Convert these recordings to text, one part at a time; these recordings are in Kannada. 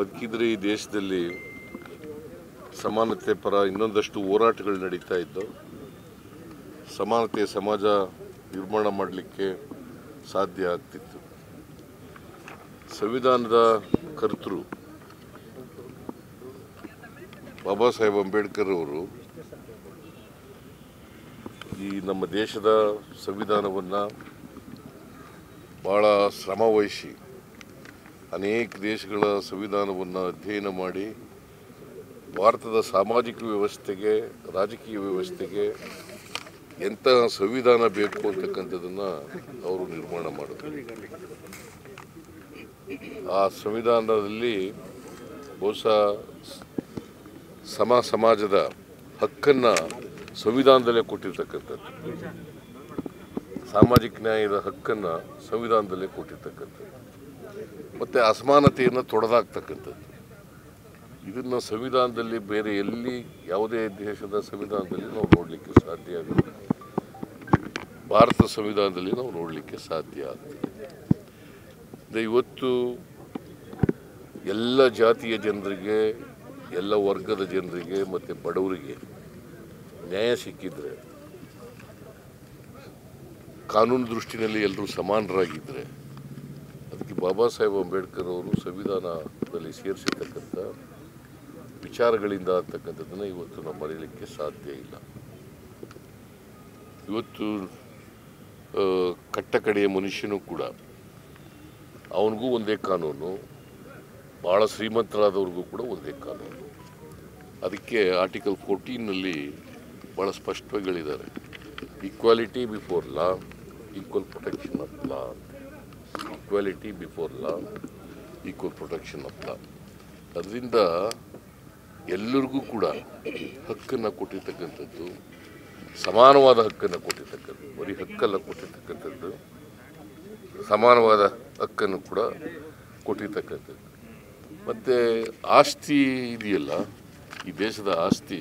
ಬದುಕಿದ್ರೆ ಈ ದೇಶದಲ್ಲಿ ಸಮಾನತೆ ಪರ ಇನ್ನೊಂದಷ್ಟು ಹೋರಾಟಗಳು ನಡೀತಾ ಇದ್ದು ಸಮಾನತೆಯ ಸಮಾಜ ನಿರ್ಮಾಣ ಮಾಡಲಿಕ್ಕೆ ಸಾಧ್ಯ ಆಗ್ತಿತ್ತು. ಸಂವಿಧಾನದ ಕರ್ತೃ ಬಾಬಾ ಸಾಹೇಬ್ ಅಂಬೇಡ್ಕರ್ ಅವರು ಈ ನಮ್ಮ ದೇಶದ ಸಂವಿಧಾನವನ್ನು ಭಾಳ ಶ್ರಮವಹಿಸಿ ಅನೇಕ ದೇಶಗಳ ಸಂವಿಧಾನವನ್ನು ಅಧ್ಯಯನ ಮಾಡಿ ಭಾರತದ ಸಾಮಾಜಿಕ ವ್ಯವಸ್ಥೆಗೆ ರಾಜಕೀಯ ವ್ಯವಸ್ಥೆಗೆ ಎಂಥ ಸಂವಿಧಾನ ಬೇಕು ಅಂತಕ್ಕಂಥದ್ದನ್ನು ಅವರು ನಿರ್ಮಾಣ ಮಾಡಿದ್ರು. ಆ ಸಂವಿಧಾನದಲ್ಲಿ ಬಹುಶಃ ಸಮಾಜದ ಹಕ್ಕನ್ನು ಸಂವಿಧಾನದಲ್ಲೇ ಕೊಟ್ಟಿರ್ತಕ್ಕಂಥದ್ದು, ಸಾಮಾಜಿಕ ನ್ಯಾಯದ ಹಕ್ಕನ್ನು ಸಂವಿಧಾನದಲ್ಲೇ ಕೊಟ್ಟಿರ್ತಕ್ಕಂಥದ್ದು, ಮತ್ತು ಅಸಮಾನತೆಯನ್ನು ತೊಡೆದಾಕ್ತಕ್ಕಂಥದ್ದು. ಇದನ್ನು ಸಂವಿಧಾನದಲ್ಲಿ ಬೇರೆ ಎಲ್ಲಿ ಯಾವುದೇ ದೇಶದ ಸಂವಿಧಾನದಲ್ಲಿ ನಾವು ನೋಡಲಿಕ್ಕೆ ಸಾಧ್ಯ ಆಗುತ್ತೆ, ಭಾರತ ಸಂವಿಧಾನದಲ್ಲಿ ನಾವು ನೋಡಲಿಕ್ಕೆ ಸಾಧ್ಯ ಆಗ್ತದೆ. ಇವತ್ತು ಎಲ್ಲ ಜಾತಿಯ ಜನರಿಗೆ, ಎಲ್ಲ ವರ್ಗದ ಜನರಿಗೆ ಮತ್ತು ಬಡವರಿಗೆ ನ್ಯಾಯ ಸಿಕ್ಕಿದ್ರೆ, ಕಾನೂನು ದೃಷ್ಟಿನಲ್ಲಿ ಎಲ್ಲರೂ ಸಮಾನರಾಗಿದ್ದರೆ, ಅದಕ್ಕೆ ಬಾಬಾ ಸಾಹೇಬ್ ಅಂಬೇಡ್ಕರ್ ಅವರು ಸಂವಿಧಾನದಲ್ಲಿ ಸೇರಿಸಿರ್ತಕ್ಕಂಥ ವಿಚಾರಗಳಿಂದ ಅಂತಕ್ಕಂಥದ್ದನ್ನು ಇವತ್ತು ನಾವು ಮರೆಯಲಿಕ್ಕೆ ಸಾಧ್ಯ ಇಲ್ಲ. ಇವತ್ತು ಕಟ್ಟಕಡೆಯ ಮನುಷ್ಯನೂ ಕೂಡ ಅವನಿಗೂ ಒಂದೇ ಕಾನೂನು, ಭಾಳ ಶ್ರೀಮಂತರಾದವ್ರಿಗೂ ಕೂಡ ಒಂದೇ ಕಾನೂನು. ಅದಕ್ಕೆ ಆರ್ಟಿಕಲ್ 14ನಲ್ಲಿ ಭಾಳ ಸ್ಪಷ್ಟವಾಗಿ ಹೇಳಿದ್ದಾರೆ, equality before law, equal protection of law. Equality before law, equal protection of law. ಅದರಿಂದ ಎಲ್ಲರಿಗೂ ಕೂಡ ಹಕ್ಕನ್ನು ಕೊಟ್ಟಿರ್ತಕ್ಕಂಥದ್ದು, ಸಮಾನವಾದ ಹಕ್ಕನ್ನು ಕೊಟ್ಟಿರ್ತಕ್ಕಂಥದ್ದು, ಬರೀ ಹಕ್ಕಲ್ಲ ಕೊಟ್ಟಿರ್ತಕ್ಕಂಥದ್ದು, ಸಮಾನವಾದ ಹಕ್ಕನ್ನು ಕೂಡ ಕೊಟ್ಟಿರ್ತಕ್ಕಂಥದ್ದು. ಮತ್ತು ಆಸ್ತಿ ಇದೆಯಲ್ಲ, ಈ ದೇಶದ ಆಸ್ತಿ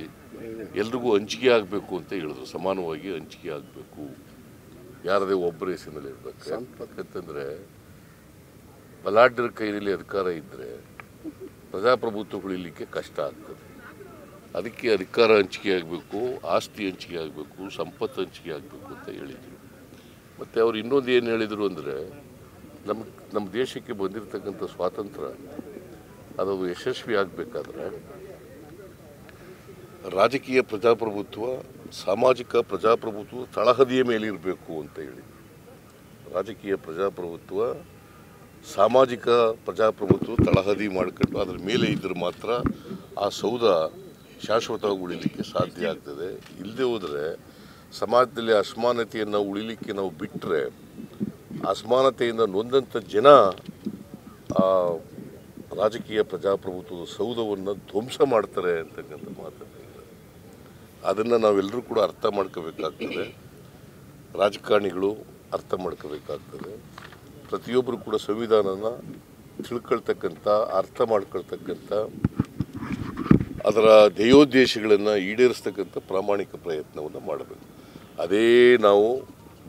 ಎಲ್ರಿಗೂ ಹಂಚಿಕೆ ಆಗಬೇಕು ಅಂತ ಹೇಳಿದ್ರು. ಸಮಾನವಾಗಿ ಹಂಚಿಕೆ ಆಗಬೇಕು, ಯಾರದೇ ಒಬ್ಬರ ಹೆಸರಿನಲ್ಲಿ ಇರಬೇಕು. ಯಾಕಂತಂದರೆ ಬಲಾಢ್ಯರ ಕೈಯಲ್ಲಿ ಅಧಿಕಾರ ಇದ್ದರೆ ಪ್ರಜಾಪ್ರಭುತ್ವ ಉಳಿಲಿಕ್ಕೆ ಕಷ್ಟ ಆಗ್ತದೆ. ಅದಕ್ಕೆ ಅಧಿಕಾರ ಹಂಚಿಕೆ ಆಗಬೇಕು, ಆಸ್ತಿ ಹಂಚಿಕೆ ಆಗಬೇಕು, ಸಂಪತ್ತು ಹಂಚಿಕೆ ಆಗಬೇಕು ಅಂತ ಹೇಳಿದರು. ಮತ್ತು ಅವ್ರು ಇನ್ನೊಂದು ಏನು ಹೇಳಿದರು ಅಂದರೆ, ನಮ್ಮ ದೇಶಕ್ಕೆ ಬಂದಿರತಕ್ಕಂಥ ಸ್ವಾತಂತ್ರ್ಯ ಅದು ಯಶಸ್ವಿ ಆಗಬೇಕಾದ್ರೆ ರಾಜಕೀಯ ಪ್ರಜಾಪ್ರಭುತ್ವ, ಸಾಮಾಜಿಕ ಪ್ರಜಾಪ್ರಭುತ್ವ ತಳಹದಿಯ ಮೇಲಿರಬೇಕು ಅಂತ ಹೇಳಿ. ರಾಜಕೀಯ ಪ್ರಜಾಪ್ರಭುತ್ವ, ಸಾಮಾಜಿಕ ಪ್ರಜಾಪ್ರಭುತ್ವ ತಳಹದಿ ಮಾಡ್ಕೊಂಡು ಅದರ ಮೇಲೆ ಇದ್ದರೆ ಮಾತ್ರ ಆ ಸೌಧ ಶಾಶ್ವತವಾಗಿ ಉಳಿಲಿಕ್ಕೆ ಸಾಧ್ಯ ಆಗ್ತದೆ. ಇಲ್ಲದೆ ಹೋದರೆ ಸಮಾಜದಲ್ಲಿ ಅಸಮಾನತೆಯನ್ನು ಉಳಿಲಿಕ್ಕೆ ನಾವು ಬಿಟ್ಟರೆ ಅಸಮಾನತೆಯಿಂದ ನೊಂದಂಥ ಜನ ಆ ರಾಜಕೀಯ ಪ್ರಜಾಪ್ರಭುತ್ವದ ಸೌಧವನ್ನು ಧ್ವಂಸ ಮಾಡ್ತಾರೆ ಅಂತಕ್ಕಂಥ ಮಾತನ್ನು ಅದನ್ನು ನಾವೆಲ್ಲರೂ ಕೂಡ ಅರ್ಥ ಮಾಡ್ಕೋಬೇಕಾಗ್ತದೆ. ರಾಜಕಾರಣಿಗಳು ಅರ್ಥ ಮಾಡ್ಕೋಬೇಕಾಗ್ತದೆ. ಪ್ರತಿಯೊಬ್ಬರು ಕೂಡ ಸಂವಿಧಾನನ ತಿಳ್ಕೊಳ್ತಕ್ಕಂಥ, ಅರ್ಥ ಮಾಡ್ಕೊಳ್ತಕ್ಕಂಥ, ಅದರ ಧ್ಯೇಯೋದ್ದೇಶಗಳನ್ನು ಈಡೇರಿಸ್ತಕ್ಕಂಥ ಪ್ರಾಮಾಣಿಕ ಪ್ರಯತ್ನವನ್ನು ಮಾಡಬೇಕು. ಅದೇ ನಾವು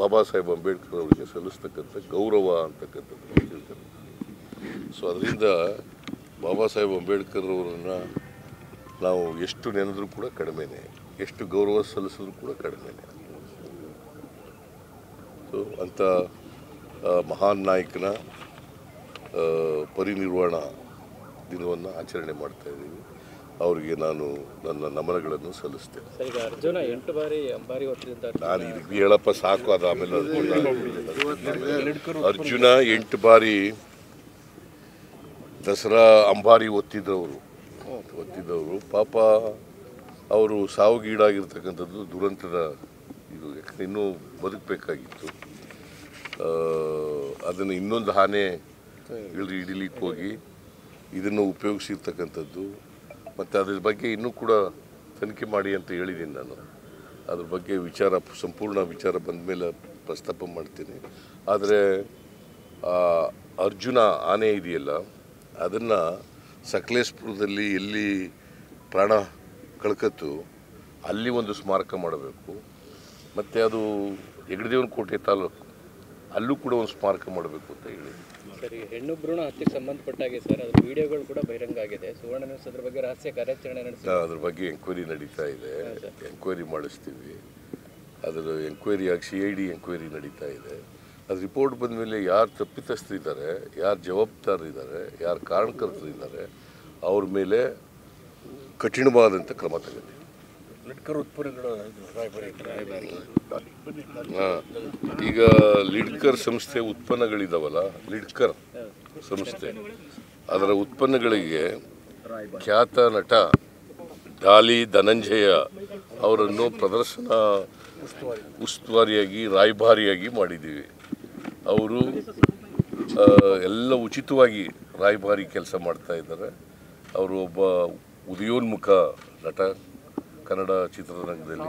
ಬಾಬಾ ಸಾಹೇಬ್ ಅಂಬೇಡ್ಕರ್ ಅವರಿಗೆ ಸಲ್ಲಿಸ್ತಕ್ಕಂಥ ಗೌರವ ಅಂತಕ್ಕಂಥದ್ದು ಹೇಳ್ತಾರೆ. ಸೊ ಅದರಿಂದ ಬಾಬಾ ಸಾಹೇಬ್ ಅಂಬೇಡ್ಕರ್ ಅವರನ್ನು ನಾವು ಎಷ್ಟು ನೆನೆದರೂ ಕೂಡ ಕಡಿಮೆನೇ, ಎಷ್ಟು ಗೌರವ ಸಲ್ಲಿಸಿದ್ರು ಕೂಡ ಕಡಿಮೆನೇ. ಸೊ ಅಂಥ ಮಹಾನ್ ನಾಯಕನ ಪರಿನಿರ್ವಾಣ ದಿನವನ್ನು ಆಚರಣೆ ಮಾಡ್ತಾಯಿದ್ದೀವಿ. ಅವರಿಗೆ ನಾನು ನನ್ನ ನಮನಗಳನ್ನು ಸಲ್ಲಿಸ್ತೇನೆ. ನಾನು ಇದಕ್ಕೆ ಹೇಳಪ್ಪ ಸಾಕು, ಅದು ಆಮೇಲೆ ಅರ್ಜುನ 8 ಬಾರಿ ದಸರಾ ಅಂಬಾರಿ ಒತ್ತಿದ್ದವರು ಪಾಪ ಅವರು ಸಾವಿಗೀಡಾಗಿರ್ತಕ್ಕಂಥದ್ದು ದುರಂತದ ಇದು. ಯಾಕಂದರೆ ಇನ್ನೂ ಬದುಕಬೇಕಾಗಿತ್ತು. ಅದನ್ನು ಇನ್ನೊಂದು ಆನೆ ಹಿಡಿಲಿಕ್ಕೆ ಹೋಗಿ ಇದನ್ನು ಉಪಯೋಗಿಸಿರ್ತಕ್ಕಂಥದ್ದು. ಮತ್ತು ಅದ್ರ ಬಗ್ಗೆ ಇನ್ನೂ ಕೂಡ ತನಿಖೆ ಮಾಡಿ ಅಂತ ಹೇಳಿದ್ದೀನಿ ನಾನು. ಅದ್ರ ಬಗ್ಗೆ ಸಂಪೂರ್ಣ ವಿಚಾರ ಬಂದ ಮೇಲೆ ಪ್ರಸ್ತಾಪ ಮಾಡ್ತೀನಿ. ಆದರೆ ಅರ್ಜುನ ಆನೆ ಇದೆಯಲ್ಲ, ಅದನ್ನು ಸಕಲೇಶಪುರದಲ್ಲಿ ಎಲ್ಲಿ ಪ್ರಾಣ ಕಳ್ಕತ್ತು ಅಲ್ಲಿ ಒಂದು ಸ್ಮಾರಕ ಮಾಡಬೇಕು. ಮತ್ತು ಅದು ಹೆಗ್ಗಡದೇವನಕೋಟೆ ತಾಲೂಕು ಅಲ್ಲೂ ಕೂಡ ಒಂದು ಸ್ಮಾರಕ ಮಾಡಬೇಕು ಅಂತ ಹೇಳಿ. ಸರ್, ಈ ಹೆಣ್ಣು ಭ್ರೂಣ ಹತ್ಯೆಗೆ ಸಂಬಂಧಪಟ್ಟಾಗೆ ಸರ್ ಅದ್ರ ವಿಡಿಯೋಗಳು ಕೂಡ ಬಹಿರಂಗ ಆಗಿದೆ. ಸುವರ್ಣ ನ್ಯೂಸ್ ಅದ್ರ ಬಗ್ಗೆ ರಹಸ್ಯ ಕಾರ್ಯಾಚರಣೆ ನಡೆಸಿ ಅದ್ರ ಬಗ್ಗೆ ಎಂಕ್ವೈರಿ ನಡೀತಾ ಇದೆ. ಎಂಕ್ವೈರಿ ಮಾಡಿಸ್ತೀವಿ. ಅದರ ಎಂಕ್ವೈರಿ ಆಗಿ CID ಎಂಕ್ವೈರಿ ನಡೀತಾ ಇದೆ. ಅದು ರಿಪೋರ್ಟ್ ಬಂದ ಮೇಲೆ ಯಾರು ತಪ್ಪಿತಸ್ಥರಿದ್ದಾರೆ, ಯಾರು ಜವಾಬ್ದಾರರಿದ್ದಾರೆ, ಯಾರು ಕಾರಣಕರ್ತರಿದ್ದಾರೆ, ಅವ್ರ ಮೇಲೆ ಕಠಿಣವಾದಂಥ ಕ್ರಮ ತಗೊಂಡಿದೆ. ಈಗ ಲಿಡ್ಕರ್ ಸಂಸ್ಥೆ ಉತ್ಪನ್ನಗಳಿದಾವಲ್ಲ, ಲಿಡ್ಕರ್ ಸಂಸ್ಥೆ ಅದರ ಉತ್ಪನ್ನಗಳಿಗೆ ಖ್ಯಾತ ನಟ ಡಾಲಿ ಧನಂಜಯ ಅವರನ್ನು ಪ್ರದರ್ಶನ ಉಸ್ತುವಾರಿಯಾಗಿ ರಾಯಭಾರಿಯಾಗಿ ಮಾಡಿದ್ದೀವಿ. ಅವರು ಎಲ್ಲ ಉಚಿತವಾಗಿ ರಾಯಭಾರಿ ಕೆಲಸ ಮಾಡ್ತಾ ಇದ್ದಾರೆ. ಅವರು ಒಬ್ಬ ಉದಯೋನ್ಮುಖ ನಟ, ಕನ್ನಡ ಚಿತ್ರರಂಗದಲ್ಲಿ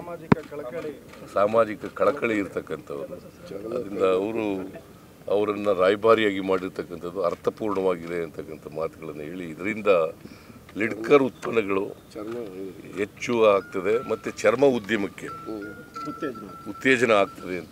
ಸಾಮಾಜಿಕ ಕಳಕಳಿ ಇರ್ತಕ್ಕಂಥವ್ರು. ಅದರಿಂದ ಅವರನ್ನು ರಾಯಭಾರಿಯಾಗಿ ಮಾಡಿರ್ತಕ್ಕಂಥದ್ದು ಅರ್ಥಪೂರ್ಣವಾಗಿದೆ ಅಂತಕ್ಕಂಥ ಮಾತುಗಳನ್ನು ಹೇಳಿ, ಇದರಿಂದ ಲಿಡ್ಕರ್ ಉತ್ಪನ್ನಗಳು ಹೆಚ್ಚು ಆಗ್ತದೆ ಮತ್ತು ಚರ್ಮ ಉದ್ಯಮಕ್ಕೆ ಉತ್ತೇಜನ ಆಗ್ತದೆ ಅಂತ